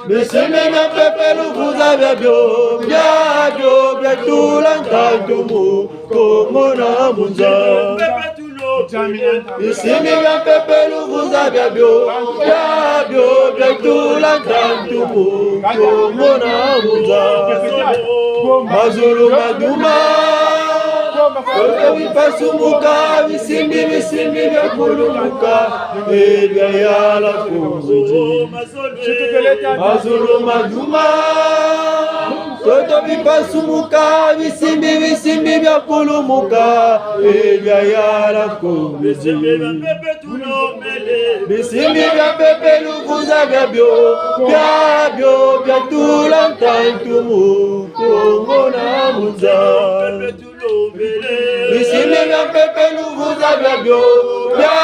Bisimi na pepe lukuza bya bio bya tulanta tumu komona munza. Bisimi na pepe lukuza bya bio bya tulanta tumu komona munza. Mazulu maduma Kote vipasumuka, visimbi vya kulumuka, Ebya yala kumbuji Mazulu maduma Kote vipasumuka, visimbi vya kulumuka, Ebya yala kumbuji Visimbi vya pepe lukuza vya bio Bya tulanta tumu Kongona munza Bisimi vya pepe lukuza vya bio Bya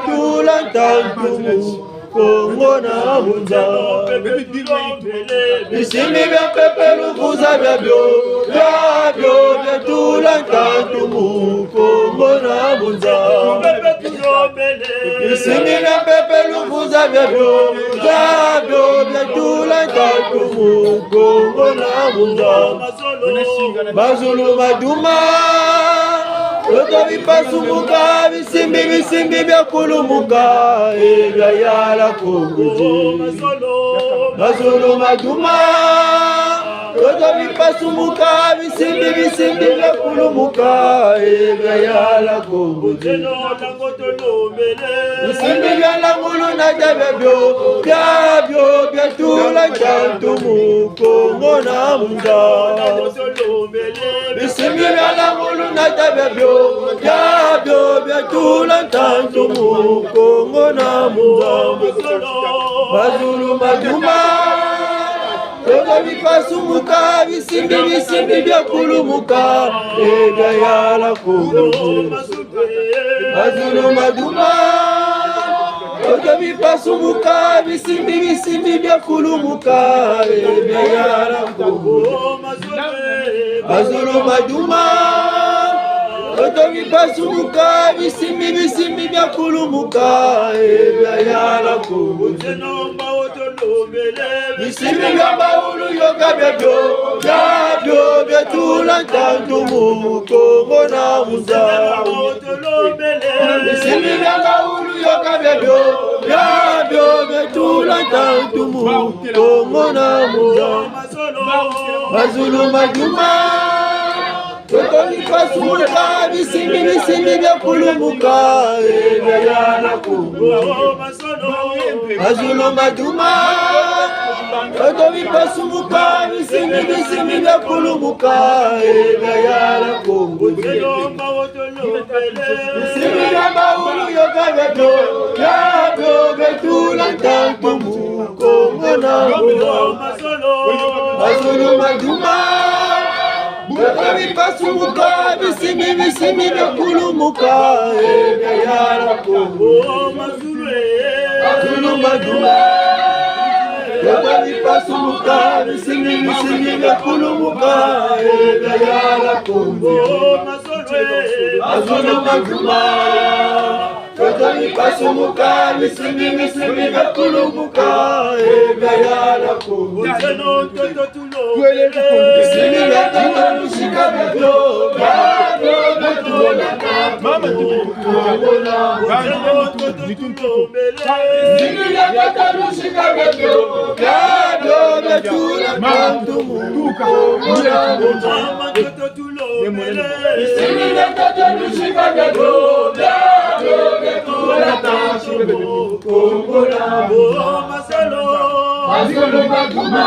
tulanta tumu Kongona munza Bisimi vya pepe lukuza vya bio Bya tulanta tumu Kongona munza Bisimi vya pepe lukuza vya bio Bya tulanta tumu Kongona munza Mazulu maduma Koto vipasumuka Visimbi vya kulumuka Ebya yala kumbuji Mazulu maduma Koto vipasumuka Visimbi vya kulumuka Ebya yala kumbuji Visimbi vya langulu na jabebyo Bya tulanta tumu Kongona munza Bisimbi vya langulu na tabebyo Bya tulanta tumu Kongona munza Mazulu maduma Koto vipasumuka Visimbi vya kulumuka Ebya yala kumbuji Mazulu maduma Koto vipasumuka Visimbi vya kulumuka Ebya yala kumbuji Mazulu maduma Koto vipasumuka Visimbi vya kulumuka Ebya yala kumbuji Visimbi vya baulu yoka bya tulanta tumu Kongona munza Visimbi vya baulu yoka bya tulanta tumu Kongona munza Mazulu maduma Koto vipasumuka Visimbi vya kulumuka Ebya yala kumbuji Mazulu maduma Koto vipasumuka Visimbi vya kulumuka Ebya yala kumbuji Visimbi vya baulu yoka bya tulanta tumu Kongona munza Mazulu maduma Koto vipasumuka Visimbi vya kulumuka Ebya yala kumbuji Mazulu maduma Koto vipasumuka Visimbi vya kulumuka Ebya yala kumbuji Mazulu maduma Koto vipasumuka Visimbi vya kulumuka Ebya yala kumbuji Visimbi vya tata lushika byo Mama Visimbi vya tata lushika byo Bya tulanta tumu Visimbi vya tata lushika byo Mazulu maduma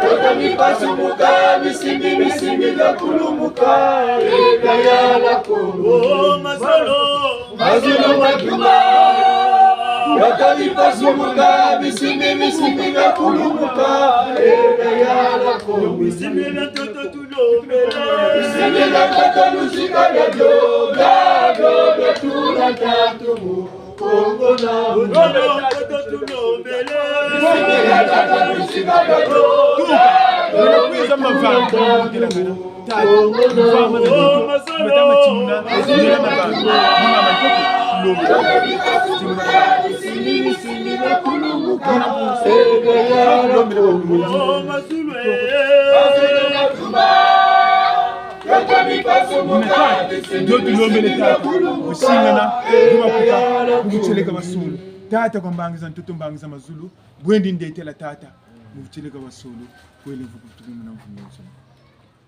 Koto vipasumuka Visimbi vya kulumuka Ebya yala kumbuji Mazulu maduma Koto vipasumuka Visimbi vya kulumuka Ebya yala kumbuji Visimbi vya tata lushika bya tulanta tumu Kongona munza Visimbi vya tata lushika bya Kongona munza tulombele bakumuli ndio tulombele tata usingana kubakuka kubucheleka basulu tata kwambangiza ntoto mbangiza mazulu bwendi ndetela tata mubucheleka basulu kwele vukutukumuna mfunyonso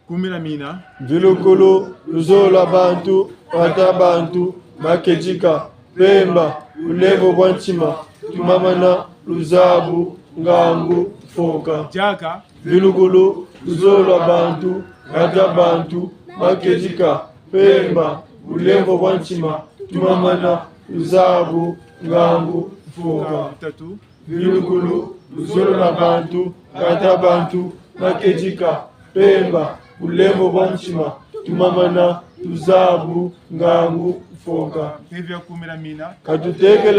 kumira mina vilukulu luzola bantu ata bantu makejika pemba ulevo bwanchima tumamana luzabu ngangu foka jaka vilukulu luzola bantu ata bantu makejika pemba ulevo bwanchima tumamana luzabu ngangu foka tatu vilukulu luzola bantu ata bantu makejika pemba ulembo bwanchima tumamana tuzabu ngangu foka hivyo kumira mina katuteke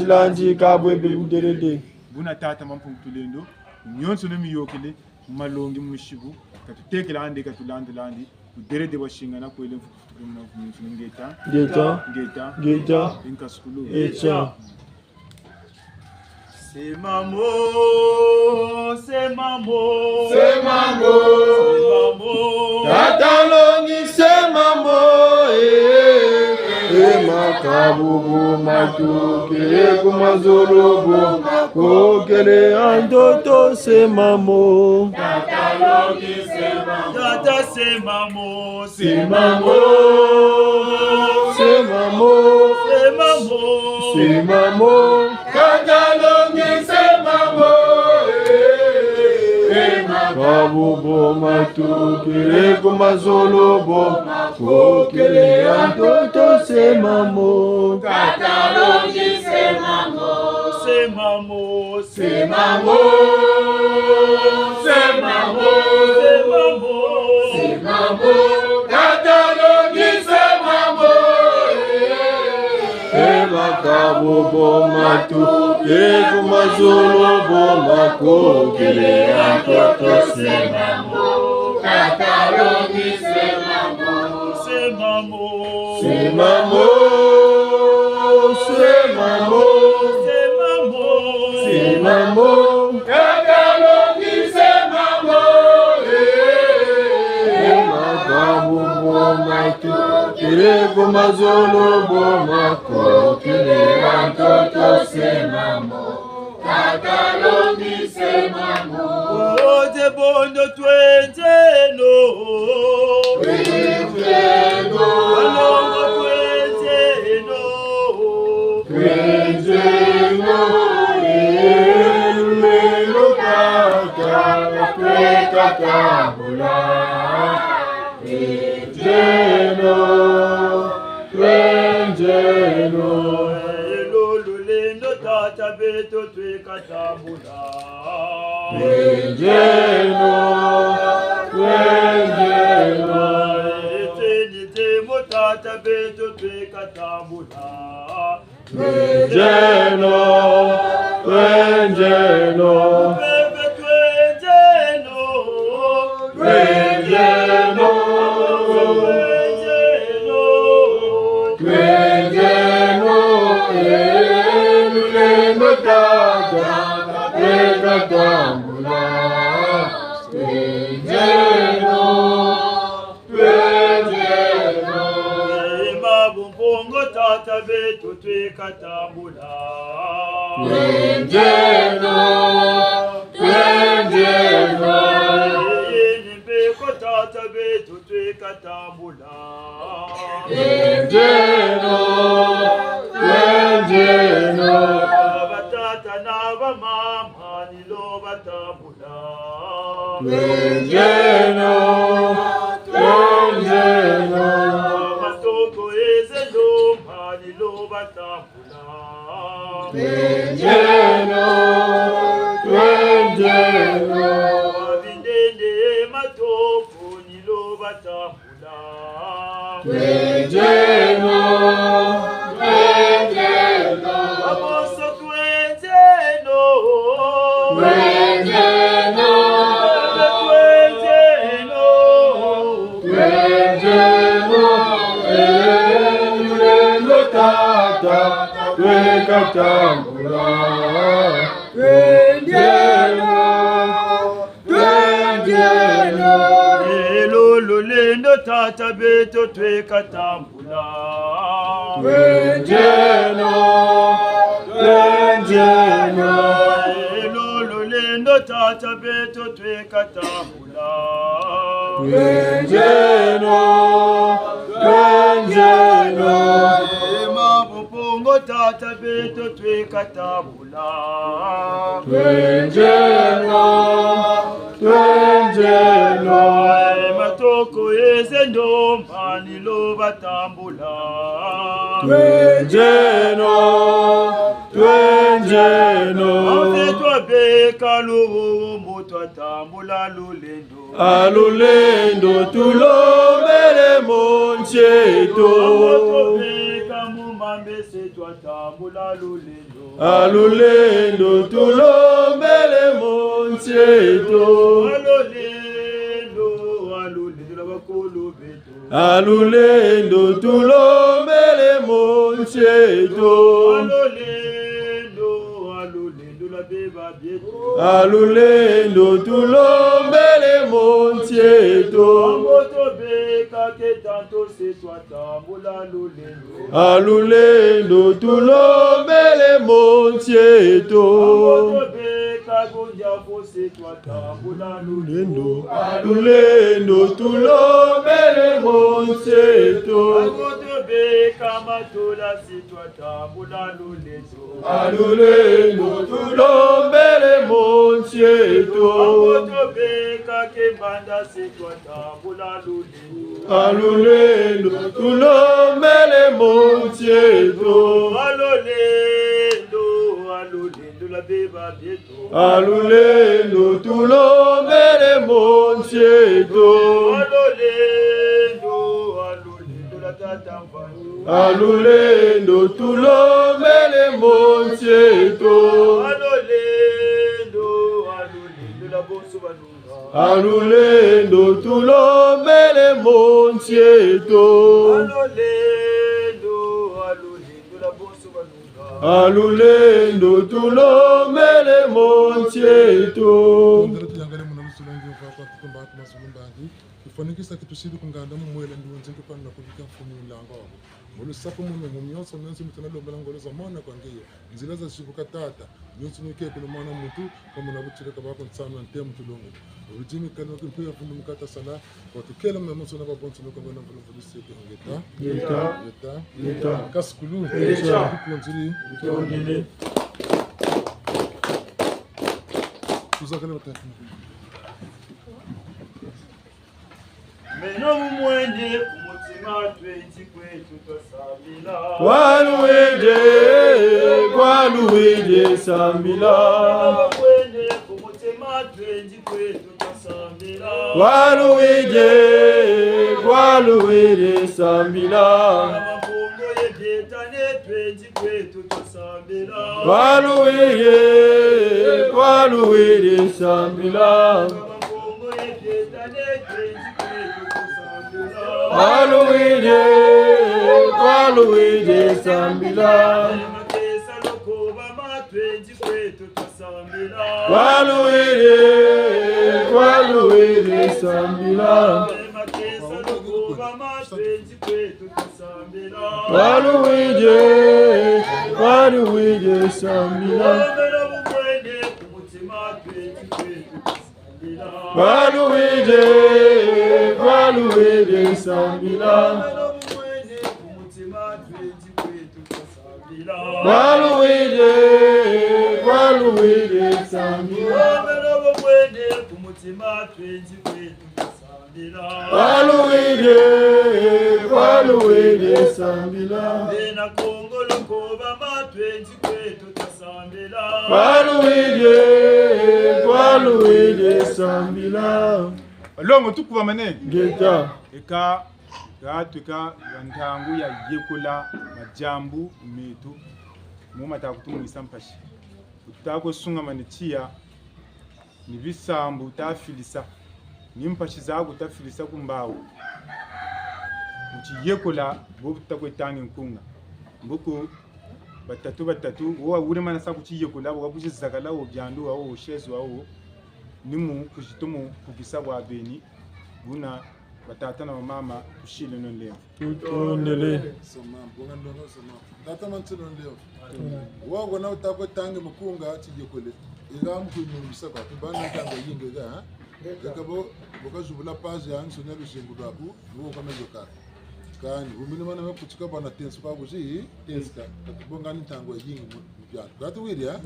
lanji kabwebe uderede buna tata mampumtulendo nyonso no miyokele malongi mushibu katuteke landi katulandi uderede washingana kwele mfukutumuna ngeta inkasukulu echa C'est maman, c'est maman, c'est maman, c'est maman. Tata longi c'est maman, makabubu matuke kumazolobo, kokele andoto c'est maman. Tata longi c'est maman, tata c'est maman, c'est maman, c'est maman, c'est maman, c'est maman. Tata longi c'est maman, kabubo matukile kumazolobo, kokele andoto c'est maman. Tata longi c'est maman, c'est maman, c'est maman, c'est maman, c'est maman, c'est maman. Tata longi c'est maman, makabubo matuke kumazolobo, kokele andoto c'est maman. Tata longi c'est maman, c'est maman, c'est maman, c'est maman, c'est maman, c'est maman. Tata longi c'est maman, makabubo matuke kumazolobo, kokele andoto c'est maman. Tata longi c'est maman. Oh de bondo twenzeno, twenzeno, alongo twenzeno, twenzeno, lelo tata twekatambula, twenzeno, twenzeno, lelo tata beto twekatambula. Twenzeno, twenzeno, etete motata beto twekatambula. Twenzeno, twenzeno, bebe twenzeno, twenzeno, twenzeno, lulendo tata twekatambula. Twenzeno, twenzeno, mabumpongo tata beto twekatambula. Twenzeno, twenzeno, nimbeko tata beto twekatambula. Twenzeno, twenzeno, batata naba mama nilo batambula. Twenzeno, twenzeno, matoko ezelo nilo batambula. Twenzeno, twenzeno, bindende matoko nilo batambula. Twenzeno, twenzeno, amoso twenzeno, twenzeno, twenzeno, twenzeno, lulendo tata twekatambula. Twenzeno, tata beto twekatambula Twenjeno lolendo tata beto twekatambula Twenjeno mabupungo tata beto twekatambula Twenjeno matoko yezendo manilo batambula Twenjeno Avetwa beka luhumbu twatambula lulendo Alulendo tulobele moncheto beka mumambese twatambula lulendo Alulendo tulobele moncheto alulendo labakulu beto Alulendo tulobele moncheto alulendo labeba bieto Alulendo tulombele moncheto Amboto beka ke tanto se twatambula lulendo Alulendo tulombele moncheto Amboto beka gonja fose twatambula lulendo Alulendo tulombele moncheto Amboto beka matola se twatambula lulendo Alulendo tulombele moncheto Amboto beka ke banda se twatambula lulendo Alulendo tulombele moncheto alulendo la beba bieto Alulendo tulombele moncheto alulendo la tata mfani Alulendo tulombele moncheto alulendo la bonso banunga Alulendo tulombele moncheto alulendo la bonso banunga Alulendo tulombele moncheto kufanikisha kitu shidi kunganda mwele ndio nzingi kwa na kuvika mfumo lango mulu sapo mume mumyoso nansi mutana mbala ngolo za mona kwangiye nzilaza shibuka tata nyotsi nike kuno mwana mutu kama na buchira kabako tsana ntemu tulongo urujimi kano kimpiya fundu mukata sala kwa tukela mama sona babonso no kama na mfumo fulisi yeta kaskulu kuponziri Tondile tuzakala batatu Meno mwende kumutima twenzi kwetu twasabila Kwaluwije sambila mwende kumutima twenzi kwetu twasabila Kwaluwije sambila Amafungo yebetane twenzi kwetu twasabila Kwaluwije sambila Amafungo yebetane twenzi kwetu twasabila Kwaluwije sambila Makesa lokoba matwenzi kwetu twasabila Kwaluwije sambila Makesa lokoba matwenzi kwetu twasabila Kwaluwije sambila Mwende kumutima twenzi kwetu twasabila Kwaluwije sambila Mwende kumutima twenzi kwetu twasabila Kwaluwije sambila Mwende kumutima twenzi kwetu twasabila Kwaluwije sambila Bena kongolo koba matwenzi kwetu twasabila Kwaluwije sambila Longo tukuva manenge Geta eka gatwika ntangu ya yekula majambu metu muma takutumwisa mpashi utako sunga manichia ni bisambu tafilisa ni mpashi zagu tafilisa kumbawo uchi yekula bo takwetangi nkunga mbuku batatu wo ure mana sa kuchi yekula bo kuchi zakala wo byandu wo shezu wo nimu kushitumu kugisa bwa beni buna batata na mama tushile no leo tutondele Soma bonga ndongo soma. Tata mantsino leo. Wango na utako tange mukunga chijekole. Igam kuimusa kwa tibana tango yinge ga. Yakabo bokazubula page ya nsonya lushengu lwaku wo kama joka. Kani umini mana mekuchika bana tensu kwa buji tenska. Bonga ni tango yinge mupya. Gatu wiria?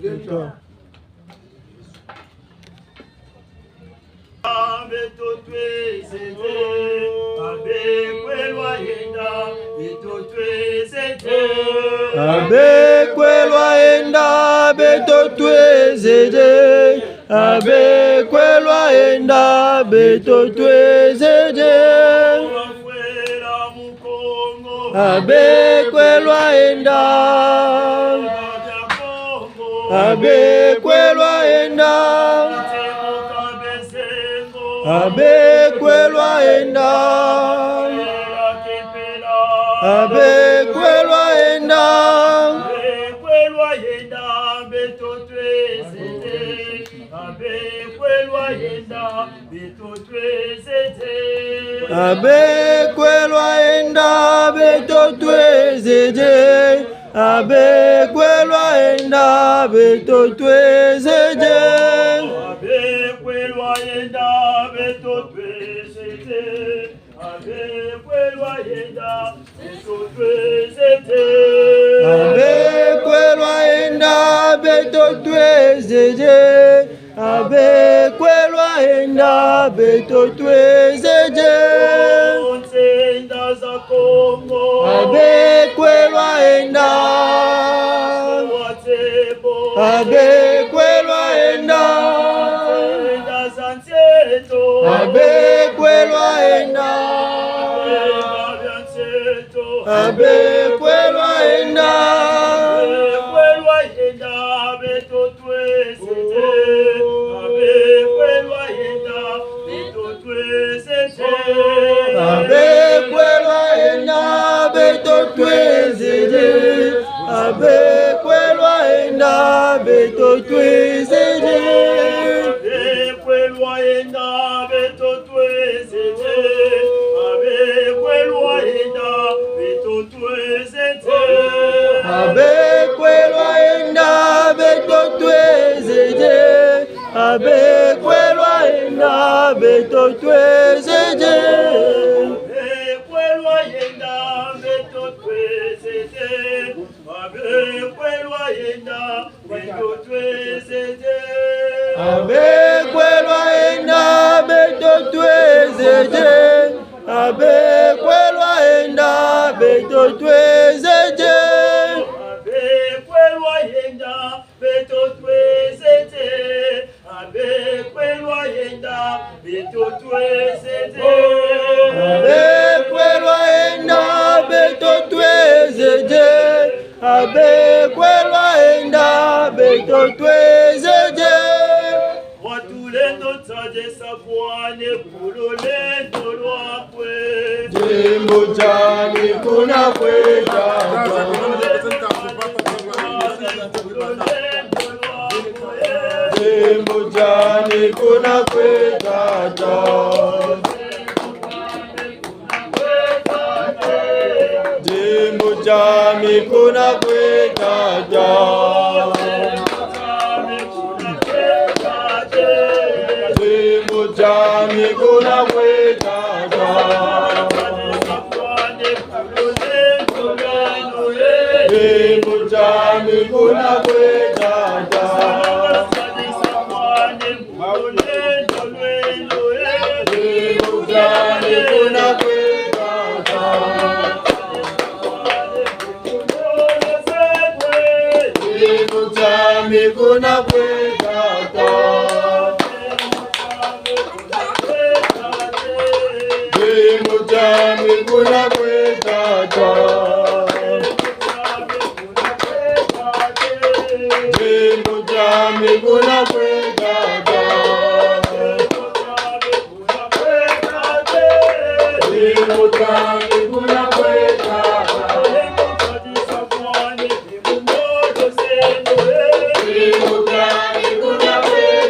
abekwelwa enda beto twezeje abekwelwa enda beto twezeje abekwelwa enda abekwelwa enda abekwelwa enda abekwelwa enda beto twezete abekwelwa enda beto twezete abekwelwa enda beto twezeje abekwelwa enda beto twezeje abekwelwa enda beto twezete abekwelwa enda beto twezete abekwelwa enda beto twezeje abekwelwa enda beto twezeje nsenda za Kongo abekwelwa enda watebo abekwelwa enda nsenda za Nseto abekwelwa enda abekwelwa enda abekwelwa enda beto twezete abekwelwa enda beto twezete abekwelwa enda beto twezeje abekwelwa enda beto twezeje abekwelwa enda beto twezete abekwelwa enda beto twezete abekwelwa enda beto twezeje abekwelwa enda beto twezeje abekwelwa enda beto twezete abekwelwa enda beto twezete abekwelwa enda beto twezeje abekwelwa enda beto twezeje abekwelwa enda beto twezete abekwelwa enda beto twezete abekwelwa enda beto twezeje abekwelwa enda beto twezeje watulendo tsaje sabwane kulolendo lwakwe jimbo chani kuna kweta jimbo chani kuna kweta jimbo chani kuna kweta jimbo chani kuna kweta jimbo chani kuna kweta jimbo chani kuna kweta jimbo chani kuna kweta jimbo chani kuna kweta jimbo chani kuna kweta jimbo chani kuna kweta jimbo chani kuna kweta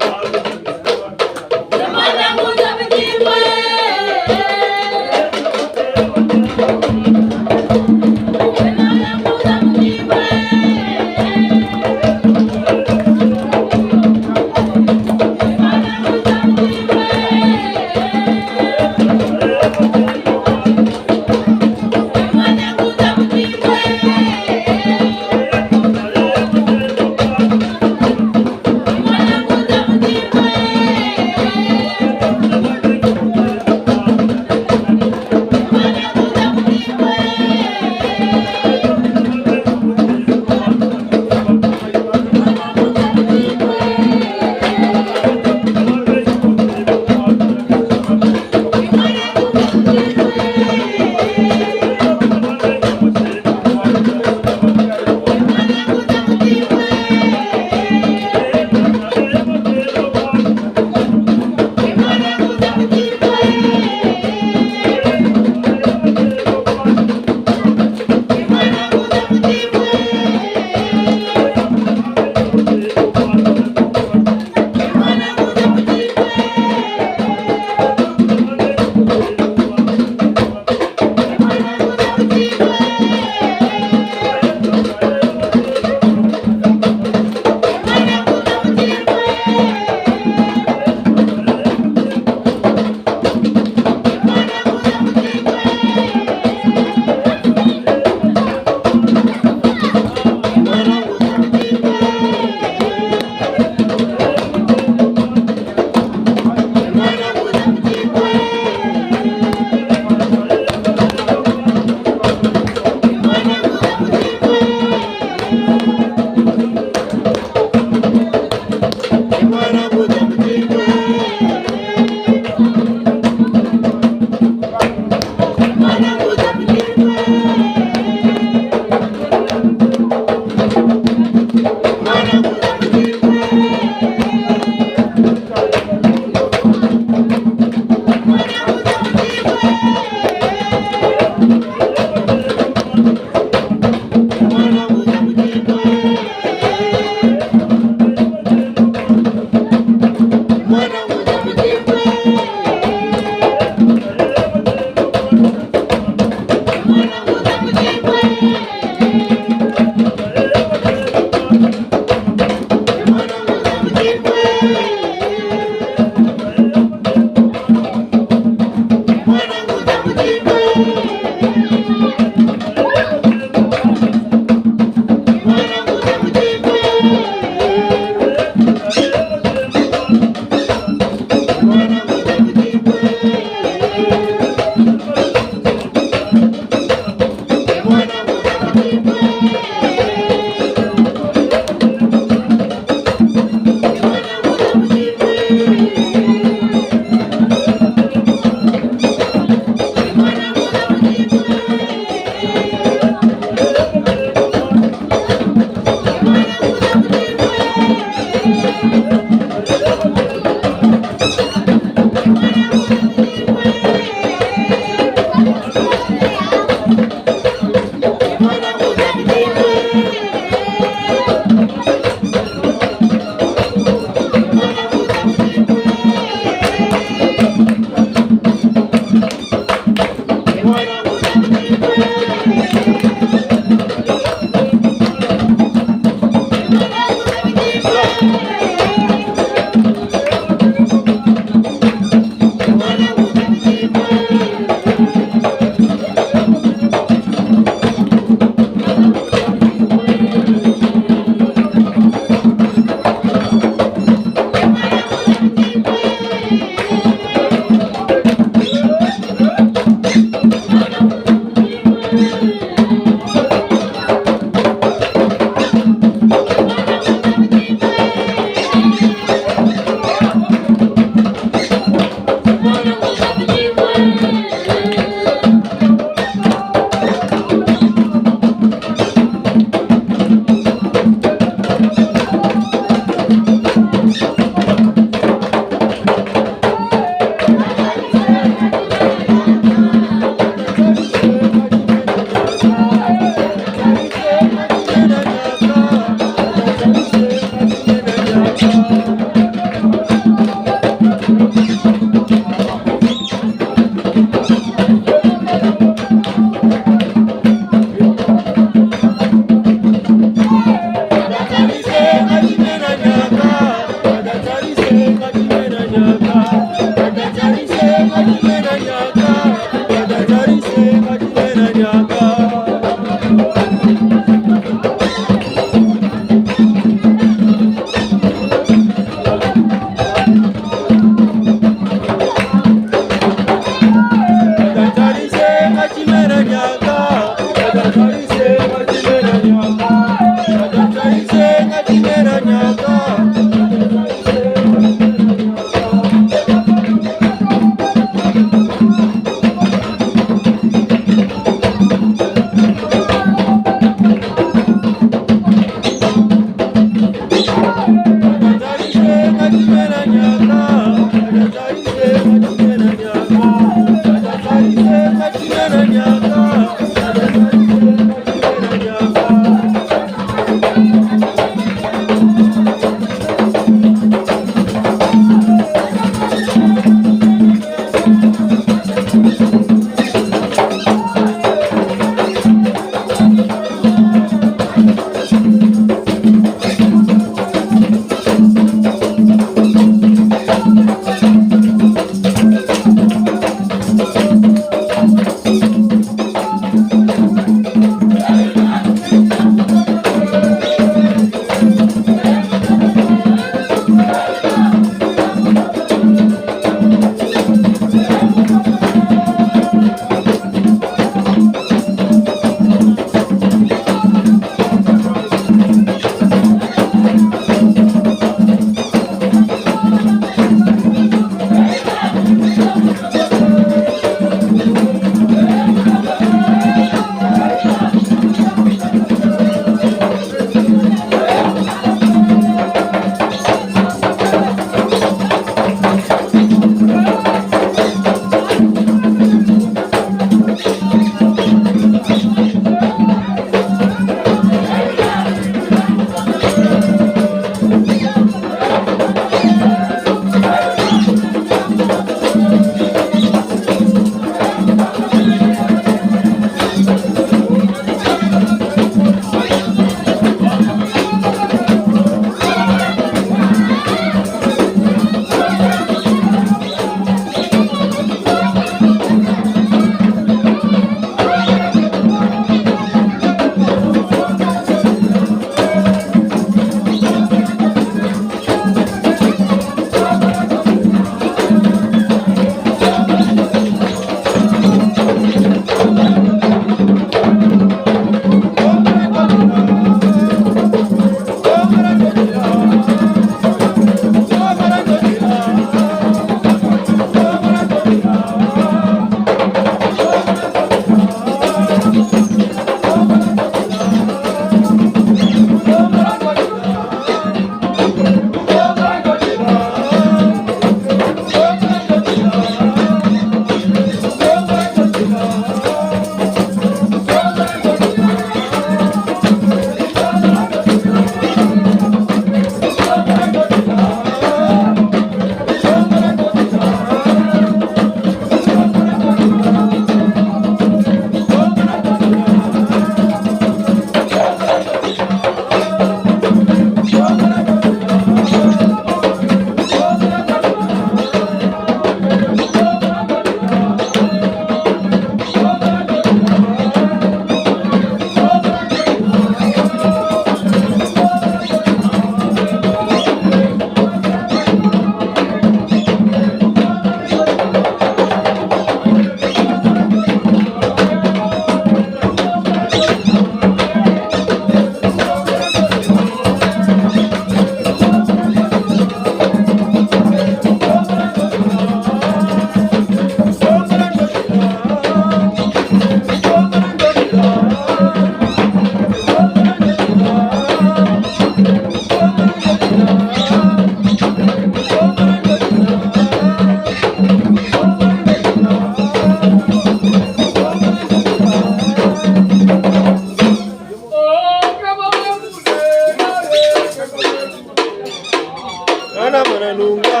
Kajamana nunga,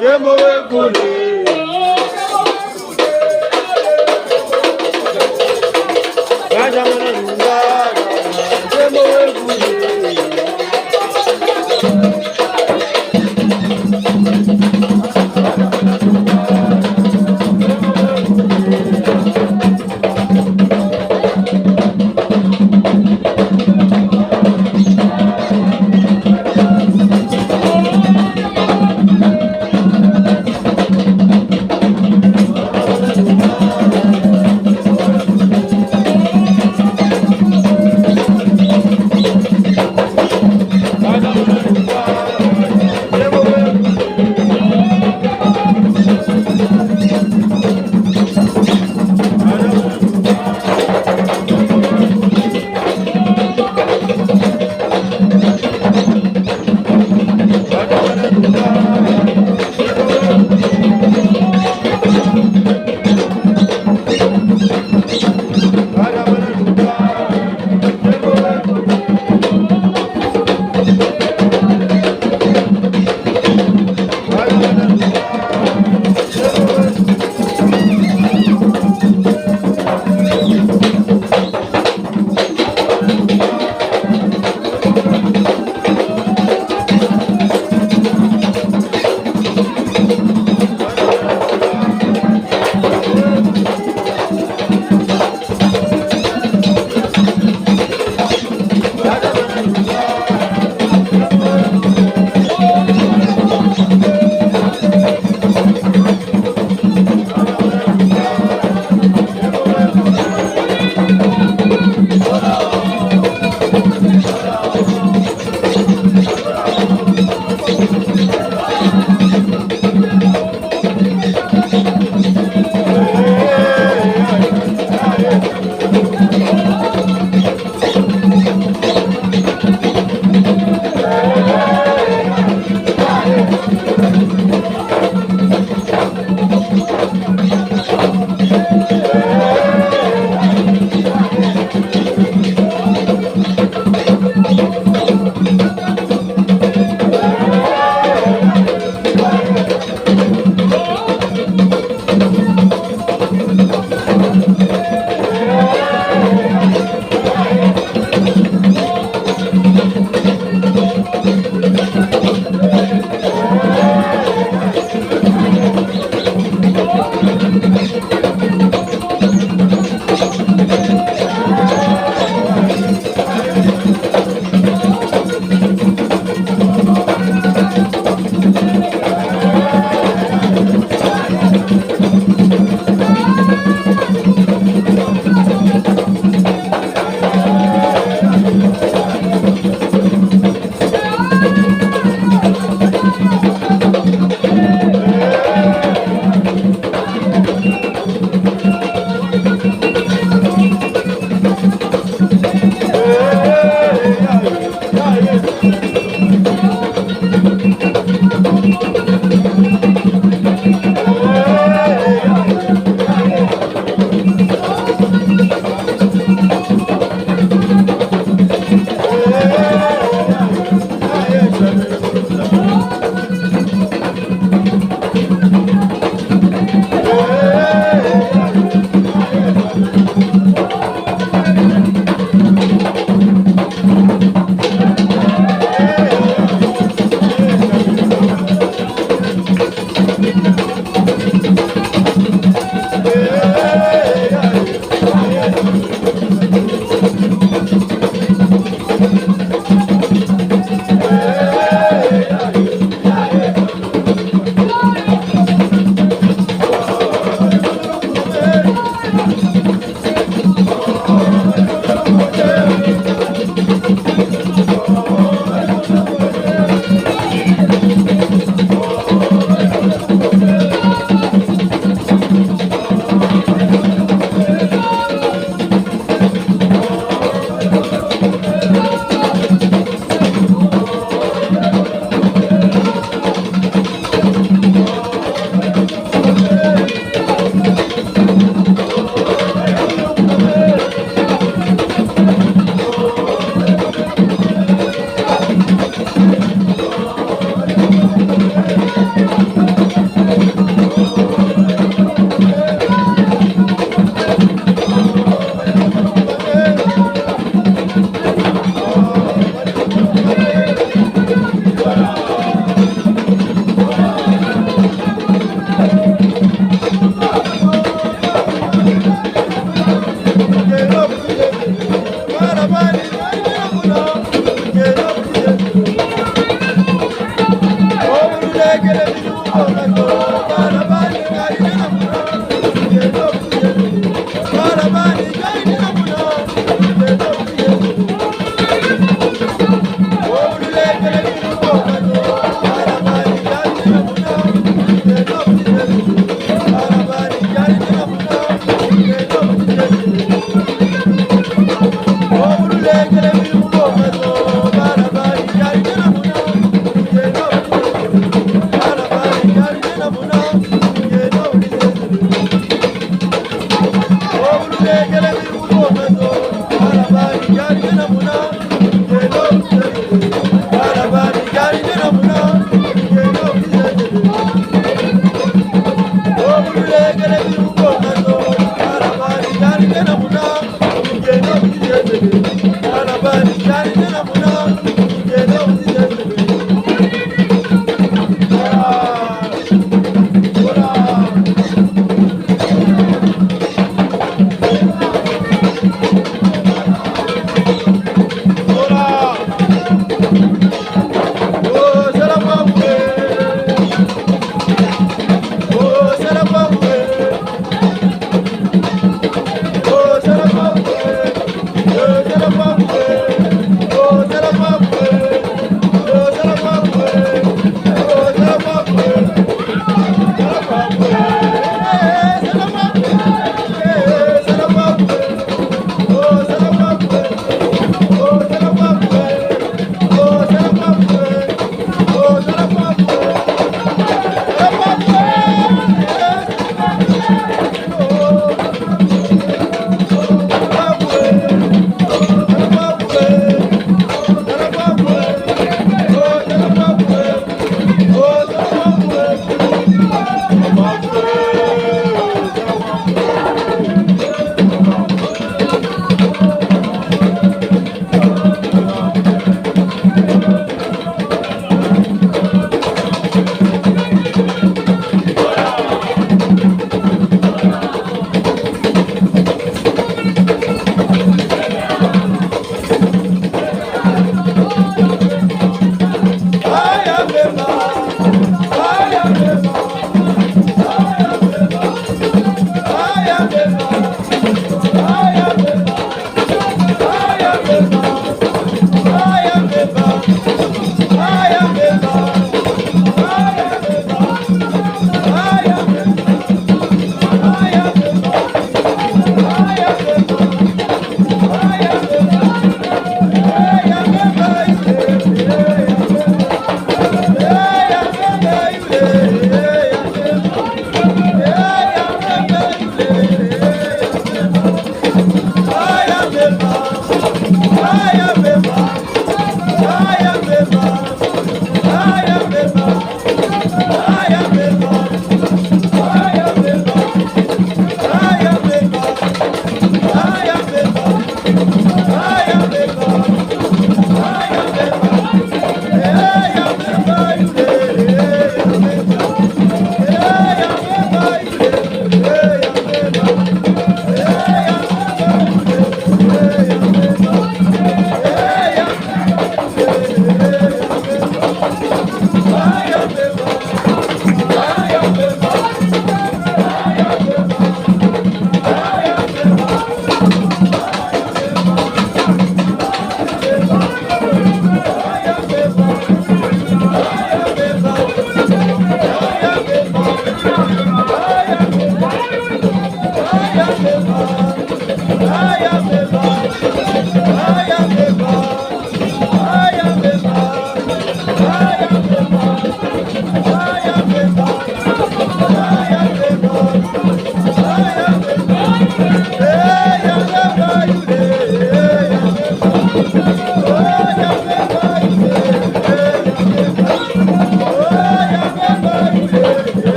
Gembo Kule. Kajamana nunga, Gembo Kule.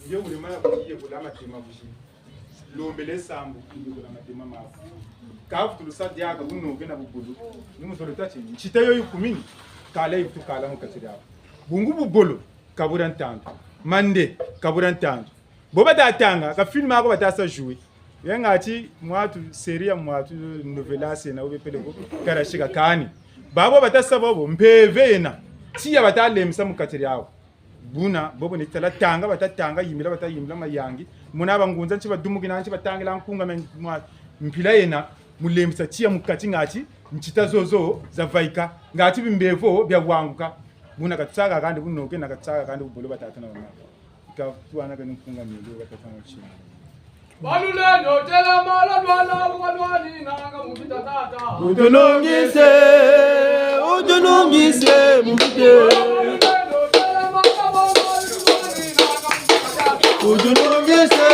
Ndio ule mara kuye kula matema bushi lombele sambu kuye kula matema mafu kafu tulusadi yaka buno gena bubulu nimu solita chini chitayo yukumini kala yitu kala mukatira bungu bubolo kaburan tantu mande kaburan tantu boba datanga ka film ako batasa jouer yangati mwatu seria mwatu novelase na ubepele ko karashika kani babo batasa bobo mpevena tiya batalemsa mukatira yawo buna bobo ni tala tanga batatanga yimila batayimila mayangi muna bangunza nchi badumugina nchi batangila nkunga mpila yena mulemsa tiya mukati ngati nchita zozo za vaika ngati bimbevo bya wanguka buna katsaga kandi bunoke na katsaga kandi bubolo batatana wana ka tuana kana nkunga milo batatana chini baluleno tela mala dwala bwadwani nanga mubita tata Udunungise mubite Udunungise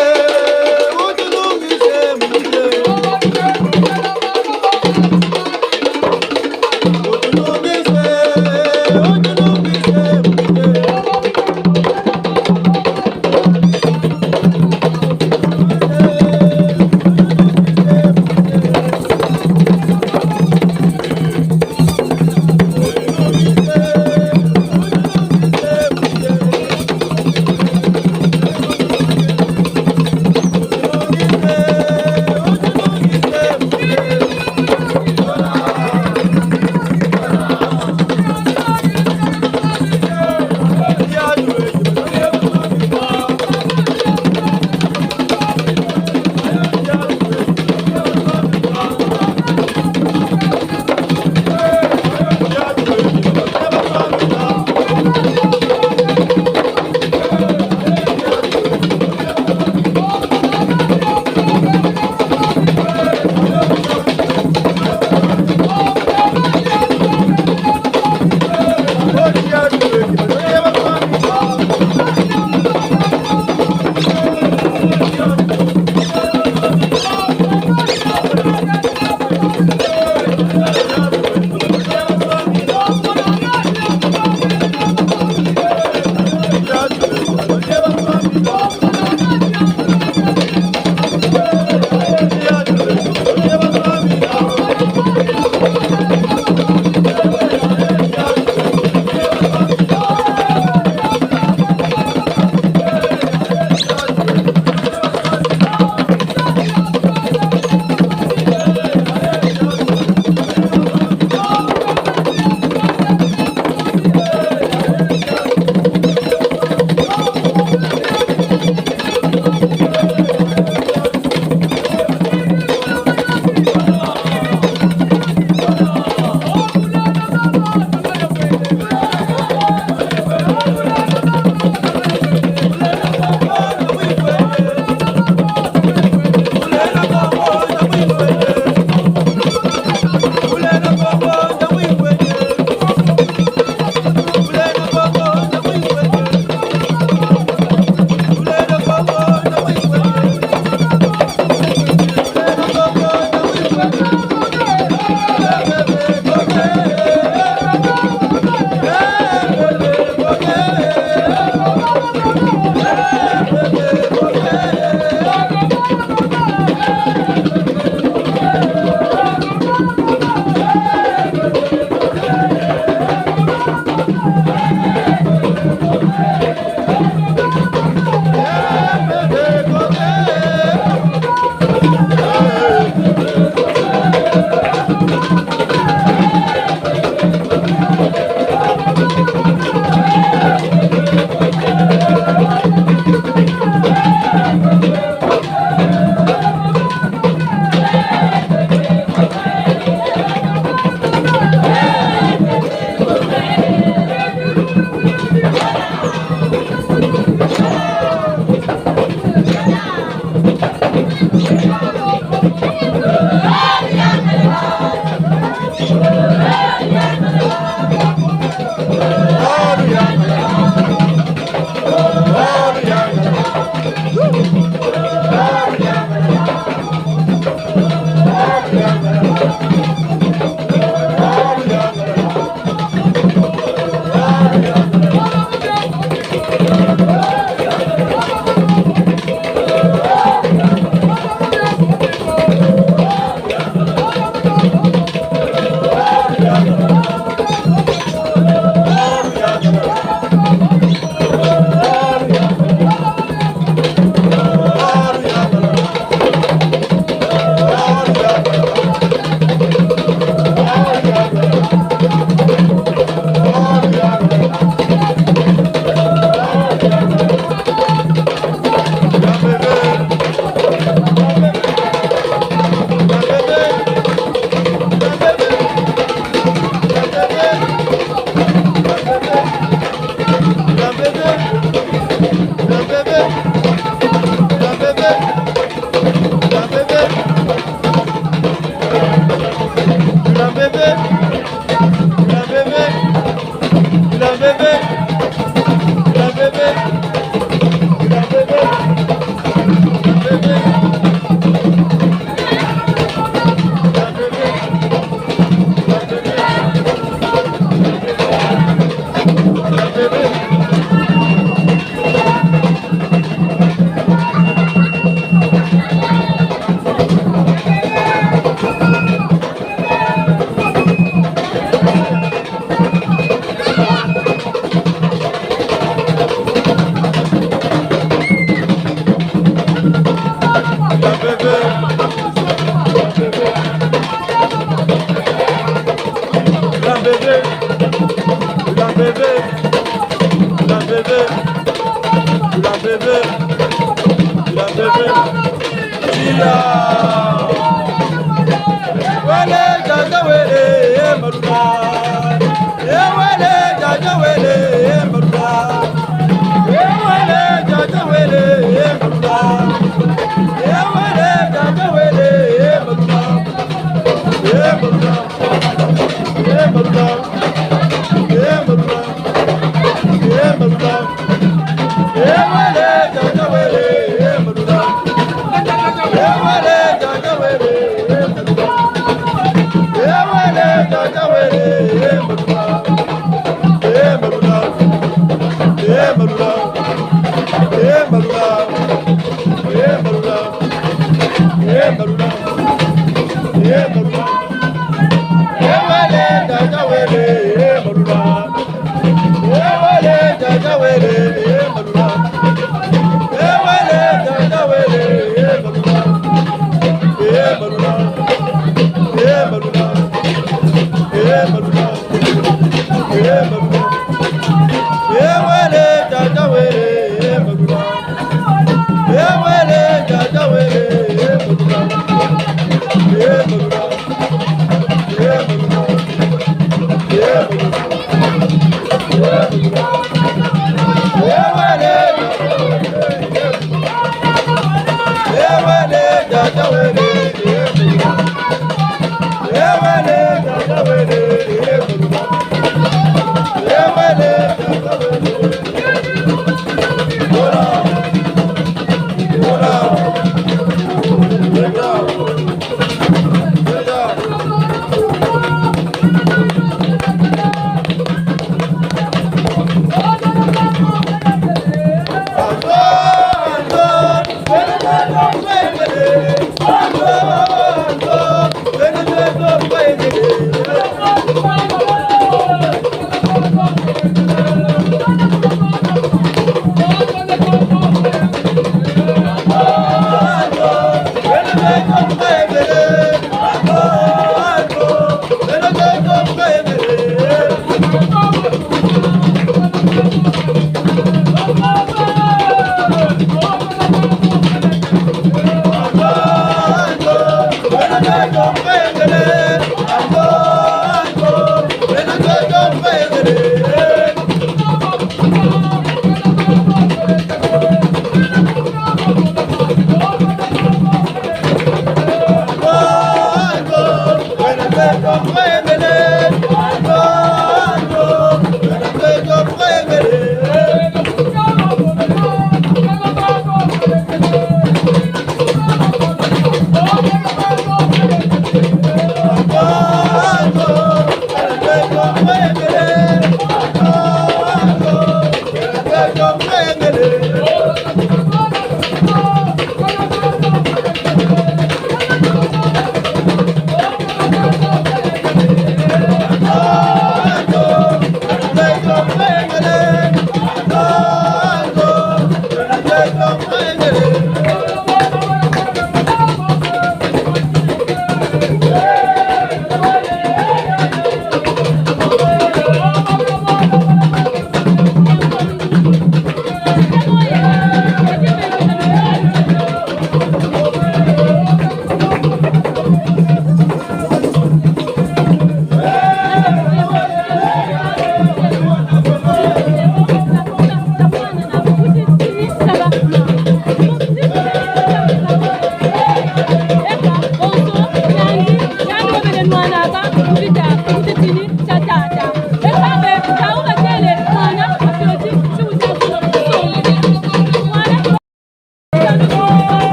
Yeah,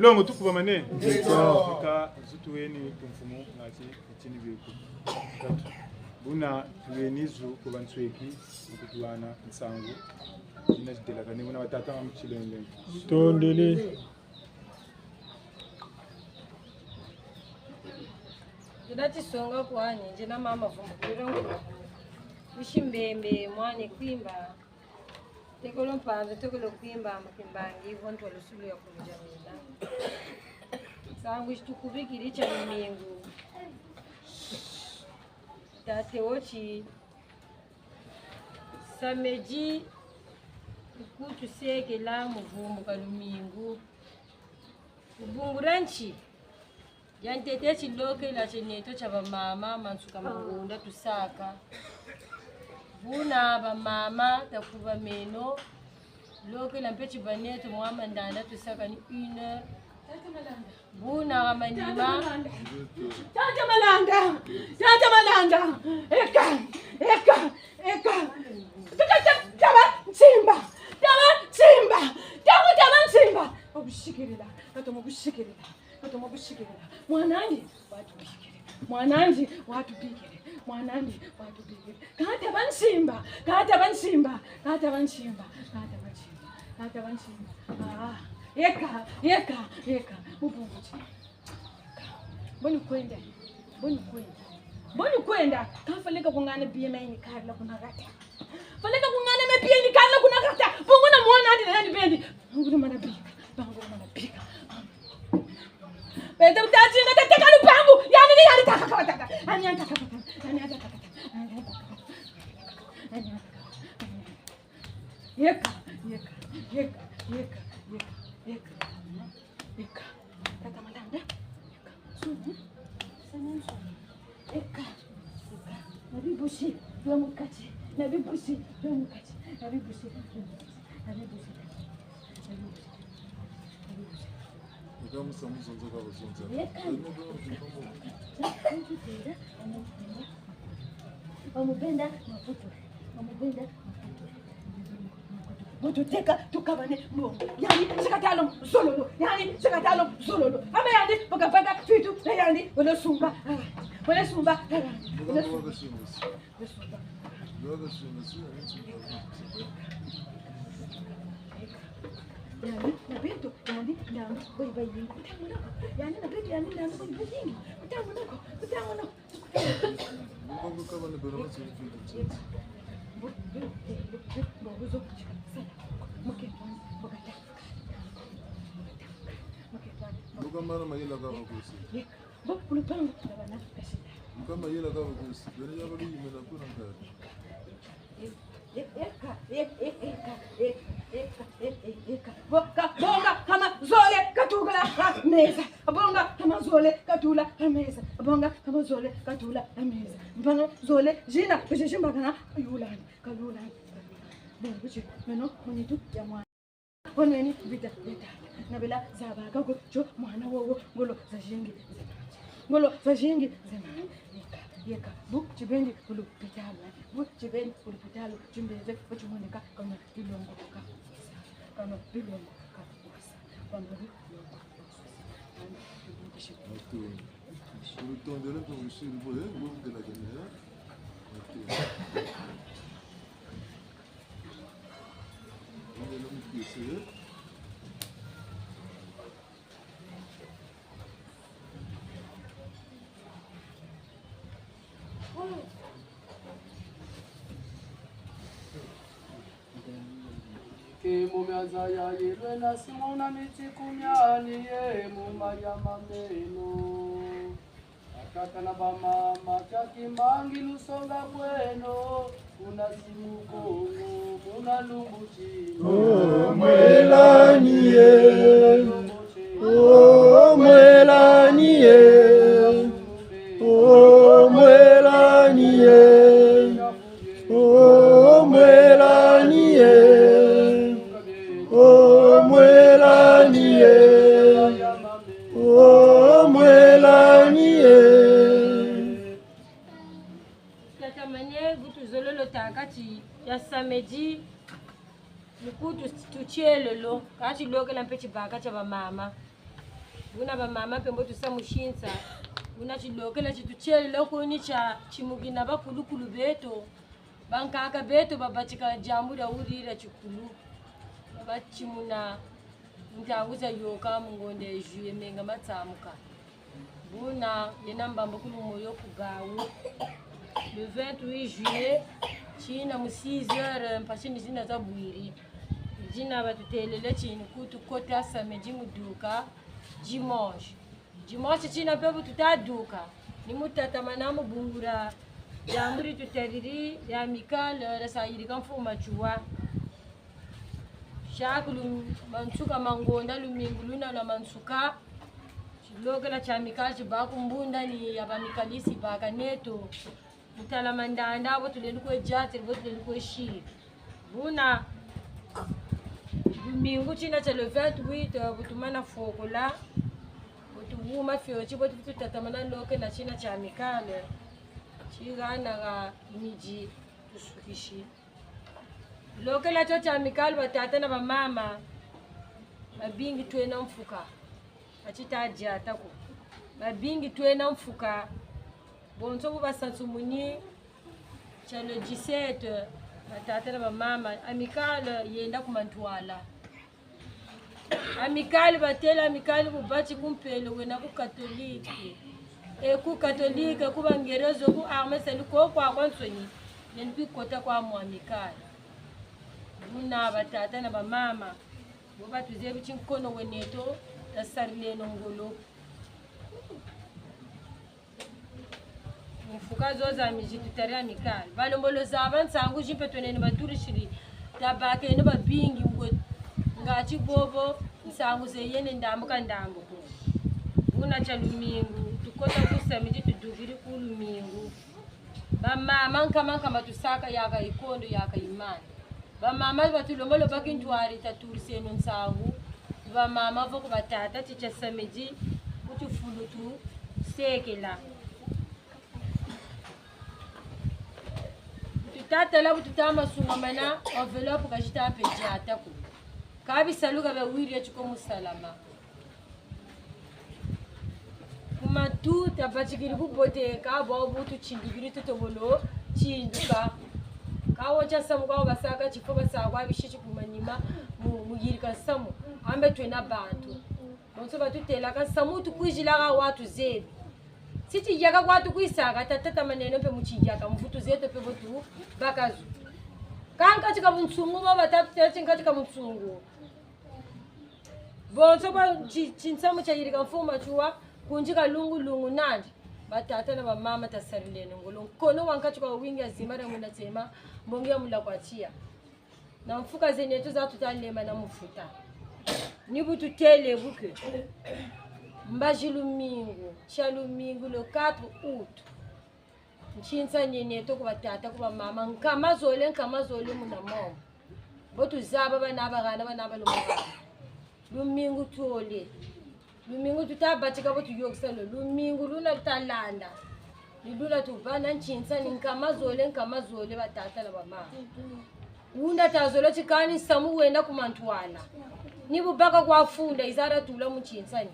Longo tukuba mane ka zutuweni kumfumo ngati chini biku buna tuwenizu kubansweki ukutwana nsangu ina jidela kane buna batata amchilenge tondele Ndati songa kwani njena mama vumbukirongo ushimbembe mwane kwimba tekolo mpanzo tekolo kwimba makimbangi vontu walusulu ya kumjamila sangu chitukubikiri cha mimingu tate wochi sameji kutu seke la muvumbu kalumingu ubunguranchi yantete chiloke la cheneto cha bamama mansuka mangunda tusaka buna bamama takuba meno loke la mpechi baneto mwama ndanda tusaka ni 1h buna gamanima Tata malanda eka taba simba obushikirira katomo bushikirira mwanandi watubikire kata bansimba eka ubunguti Boni kwenda kafaleka kungana BMI ni kala kuna gata faleka kungana me ni kala kuna gata bongona muona hadi nani bendi nguru mana pika Beta utatinga tateka lupangu yani ni hadi takakata ani antakata Yeka tata malanda Eka nabibushi dwamukati Omupenda mafuto Mututeka tukabane mbongo yani sikatalo zololo ama yandi bakapaka fitu na yandi wala sumba yani na bintu yani ndangu bayi yani na bintu yani ndangu bayi utamu nako Bukamana mayela kama kusi. Bulupango bana kasida. Kama mayela kama kusi. Beni yabali yimena kuna ngari. Bonga kama zole katula meza. Bonga kama zole katula meza. Bonga kama zole katula meza. Bonga zole jina kujishimba kana kalulani. Bonga meno monitu ya mwana. Oneni vita nabela zabaga go mwana wowo ngolo zashingi zemani yeka bu chibendi bulu pitalo chimbeze ochimoneka kama bilongo ka Utondele kwa ushiri bole nguvu de la caméra. On est là pour essayer. Mumazaya yirwe na simuna mitikunyani ye mumayama meno akaka na bamama chakimbangi lusonga bweno una simukongo muna lumbuchi mwelanie mwelanie sameji nikutu tuchele lo kati loke la mpechi baka cha mama una mama pembo tusamushinza una chiloke la chituchele lo kuni cha chimugina bakulukulu beto bankaka beto babachika jambu da urira chikulu babachimuna ntanguza yoka mungonde juye menga matsamuka buna yena mbamba kulumo yokugawu le 28 juillet china mu 6h mpashini zina za bwiri jina batutelele chini kutu kota sameji muduka dimanche china pebu tutaduka ni mutatamana mu bungura jamuri tutariri ya mikala rasayiri kamfuma chuwa shakulu mansuka mangonda luminguluna na mansuka logela cha mikala chibakumbunda ni abamikalisi baka neto mutala mandanda abo tuleni ko jati abo tuleni ko shi buna domingo china cha le 28 butumana fokola butuma fio chibo tutatamana loke na china cha mikale chigana ga miji tusukishi loke la cha mikale batata na mama mabingi twena mfuka achitaji atako mabingi twena mfuka bonzo basansumuni cha le 17 batata na mama amikale yenda kumantwala amikale batela amikale bubachi kumpele wena ku katolike ku katolike ku bangerezo ku armeseli ko kwa kwansoni nenbi kota kwa mu amikale muna batata na mama bo batuze bichinkono weneto tasarile nongolo mfuka zoza miji tutari amikali balombolo zaba nsangu jimpetonene baturishiri tabake ne babingi ngo ngachi bobo nsangu zeyene ndamuka ndambuko una cha lumingu tukota kusamiji tuduviri ku lumingu bamama nkama tusaka yaka ikondo yaka imani bamama batulombolo bakintwari taturiseno nsangu bamama voko batata ticha samiji utufulutu sekela tata la bututama sungomana envelope kajita peji atako kabi saluga be wiri ya chiko musalama kuma tu tabachikiri bubote ka bo butu chindibiri tutobolo chinduka kawo cha samu kwa basaka chifo basakwa bishichi kumanyima muyirika samu ambe twena bantu bonso batutela ka samu tukwijila ga watu zebi siti yaka kwatu kuisaka tata maneno pe muchijaka mvutu zeto pe botu bakazu kanka chika mutsungu baba tatu chinka chika mutsungu bonso ba chinsamu cha yirika mfuma chuwa kunjika lungu nandi batata na mama tasarilene ngolo kono wankachuka wingi azimara muna tema mbongia mula kwachia na mfuka zenetu za tutalema na mfuta nibu tutele buke mbajilumingu chalumingu le 4 août nchinsa nyeneto ku batata ku mama nkamazole muna mama botu zaba bana bagana bana balumba lumingu tole lumingu tutabatika botu yoksalo lumingu luna talanda lidula tubana nchinsa nkamazole batata la mama unda tazolo chikani samu wenda kumantwala nibubaka kwafunda izara tula muchinsani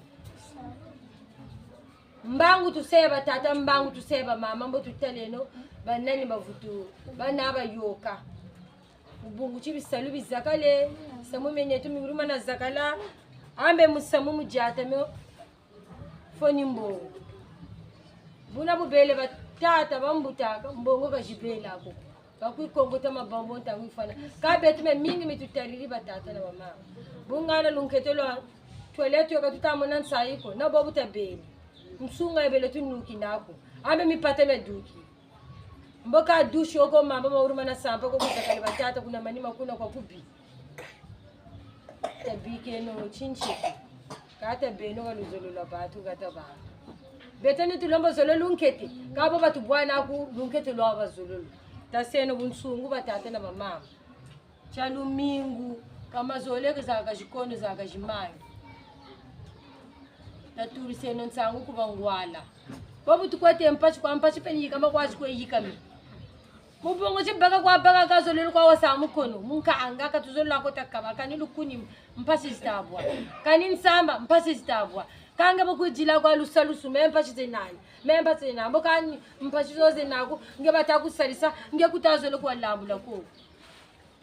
mbangu tuseba tata mbangu tuseba mama mbo tutaleno banani bavutu bana bayoka ubungu chibisalu bizakale samu menyetu miguruma na zakala ambe musamu mujata me foni mbo buna bubele batata bambutaka mbongo kajibela ko bakuyikongota mabambo ntangu ifana kabetume mingi mitutariri batata na mama bungana lunketelo toilet yo katutamona nsayiko na bobu tabeli msunga ebele tunuki nako ambe mipate meduki mboka dushi oko mamba mauruma na sampa ko kutakali batata kuna manima kuna kwa kubi tabike no chinchi kata beno waluzolo la batu kata ba betani tulombo zolo lunketi kabo batu bwana ku lunketi lo abazolo taseno bunsungu batata na mama chalumingu kama zoleke zaka jikondo zaka jimayo taturiseno nsangu kubangwala bobu tukwate mpachi kwa mpachi penyi kama kwachi kwe yikami mubongo chibaga kwa baga kazolelo kwa wasamu kono munka anga katuzolola ko takaba kani lukuni mpasi zitabwa kani nsamba mpasi zitabwa kanga bokujila kwa lusalusu mempa chizenani mempa tsenambo kani mpasi zoze nako ngebatakusalisa ngekutazolo kwa lambula ko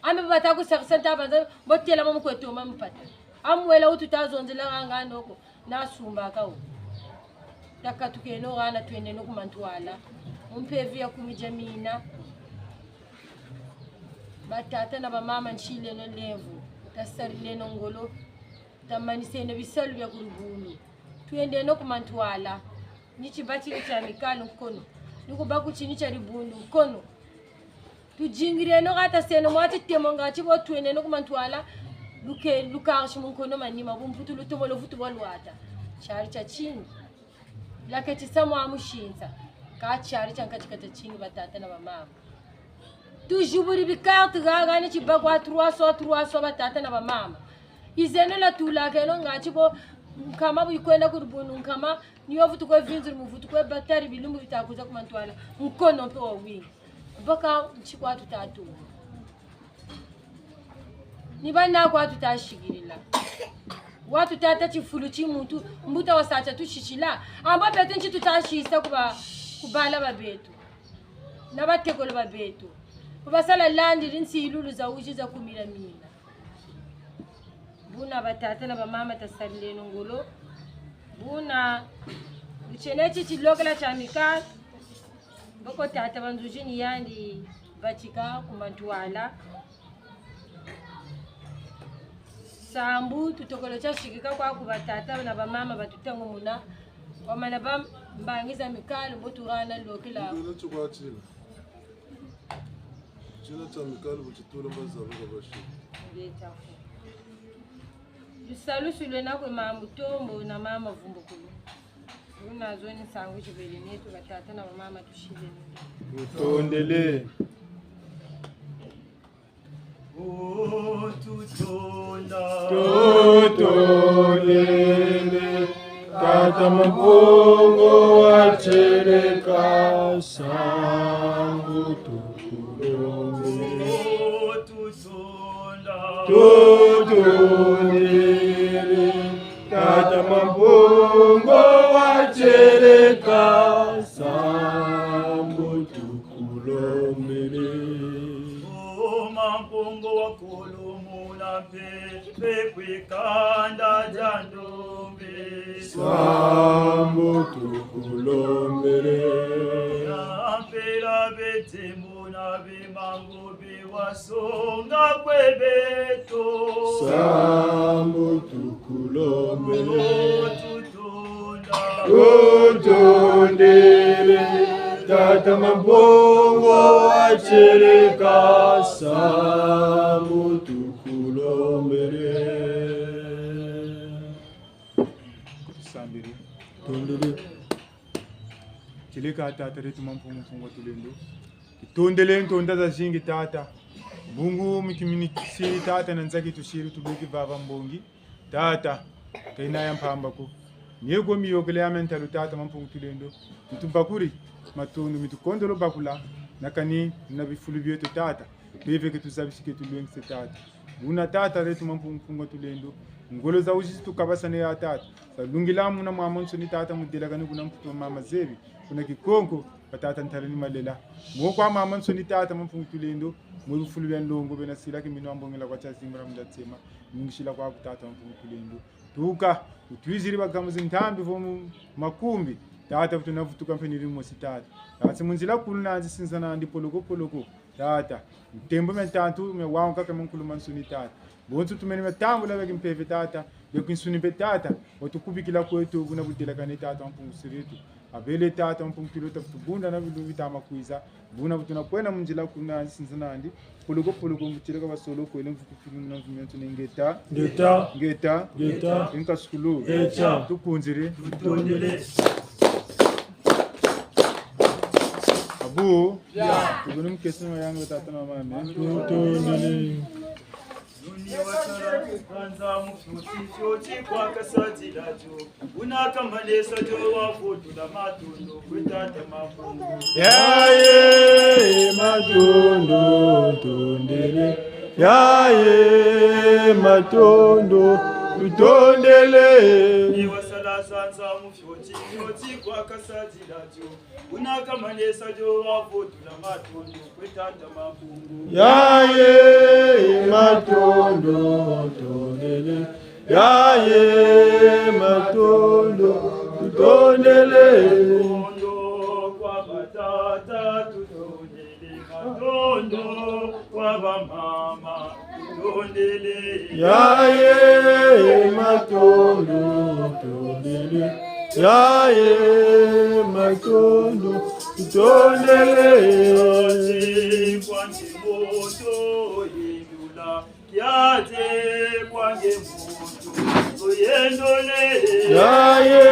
ambe batakusakisa ntabanza botela momkwetoma mpata amwela ututazonzela anga noko nasumba kawo takatukeno gana twende nokumantwala umpevi ya kumijamina batata na bamama nchile no levu tasarile no ngolo tamanise no bisalu bya kurubulu twende nokumantwala nichi bachi cha mikalo mkono niko baku chini cha ribundu mkono tujingire no gata seno mwati temonga chibo twende nokumantwala lukarshi mkono manima bumputu lutobolo vutu bolwata chari cha chini lakati samu amushinza kachari chankachikata chingi batata na bamama tujuburi bikarte gaga ni chibagwa 300 batata na bamama izeno la tulakeno ngachibo kama buikwenda kurubunu kama niyo vutu ko vinzuri muvutu ko batari bilumbu bitakuza kumantwala mkono mpe wingi baka chikwa tutatu ni bana kwa tutashigirila watu tata chifulu chimuntu mbuta wasacha tushishila amba betu nchi tutashisa kubala babetu nabatekolo babetu kubasala landi rinsilulu za uji za kumira mina buna batata na bamama tasalile ngolo buna uchenechi chilokela cha mikati boko tata banzujini yandi bachika kumantwala sambu tutokolo cha shikika kwa kubatata na bamama batutango muna wamana bam mbangiza mikalo boturana lokela ngelo chikwachila china cha mikalo butitula mazabo gabashi ngeta yusalusu lwena kwa mambu tombo na mama vumbo kulo unazo ni sangu chibele netu batata na bamama tushile utondele tutolele tata mpungo wachereka sangu tukulombe tutolele tata mpungo wachereka sangu tukulombe mampungo wa kulumula pepe kwikanda jandombe sambo tukulombere ampela betemu na bimangu biwasonga kwebeto sambo tukulombere tutondere tata mabongo wachereka sambo tukulombere sambiri tondele chileka tata retu mampungo tulendo kitondele ntonda za jingi tata bungu mikimini si tata nanzaki tushiru tubiki baba mbongi tata kaina yampamba ko niego miyogele amentalu tata mampungo tulendo mtumbakuri matundu mitukondolo bakula nakani na bifulu byetu tata beve ke tuzabishike tulwengse tata una tata retu mampungo tulendo ngolo za uji tukabasane ya tata salungila muna mwamonso ni tata mudela kani kuna mputo mama zebi kuna kikonko batata ntarani malela mo kwa mamonso ni tata mampungo tulendo mo bifulu bya ndongo bena sila ke mino ambongela kwa chazimbra mdatsema ngishila kwa tata mampungo tulendo tuka utwiziri bagamuzi ntambi vomu makumbi tata tunavutuka mpeniri mosi tata tata munzila kuluna zisinzana ndi poloko tata tembo mentantu me waonka kama nkulumansuni tata bonsu tumeni metambo la begi mpeve tata bekinsuni be tata otukubikila kwetu kuna budela kane tata mpungu siritu abele tata mpungu tilota tubunda na bilu bitama kuiza buna butuna kwena munzila kuluna zisinzana ndi poloko mbuchileka basolo kwele mfukufimu na mvumento ngeta inkasukulu tukunzire tondele abu tubuni mkesi yangu tata na mama tutondele Kanza mufyoti kwa kasati lajo unakamalesa jo wafutu la matondo kwetata mafungu yaye matondo tondele yaye matondo tutondele niwasala sanza mufyoti kwa kasati lajo unakamalesa jo wafutu la matondo kwetata mafungu yaye matondo tondele yaye matondo tutondele matondo kwa batata tutondele matondo kwa bamama tutondele yaye matondo tondele yaye matondo tutondele kwange moto yendula yate kwange moto oyendole yaye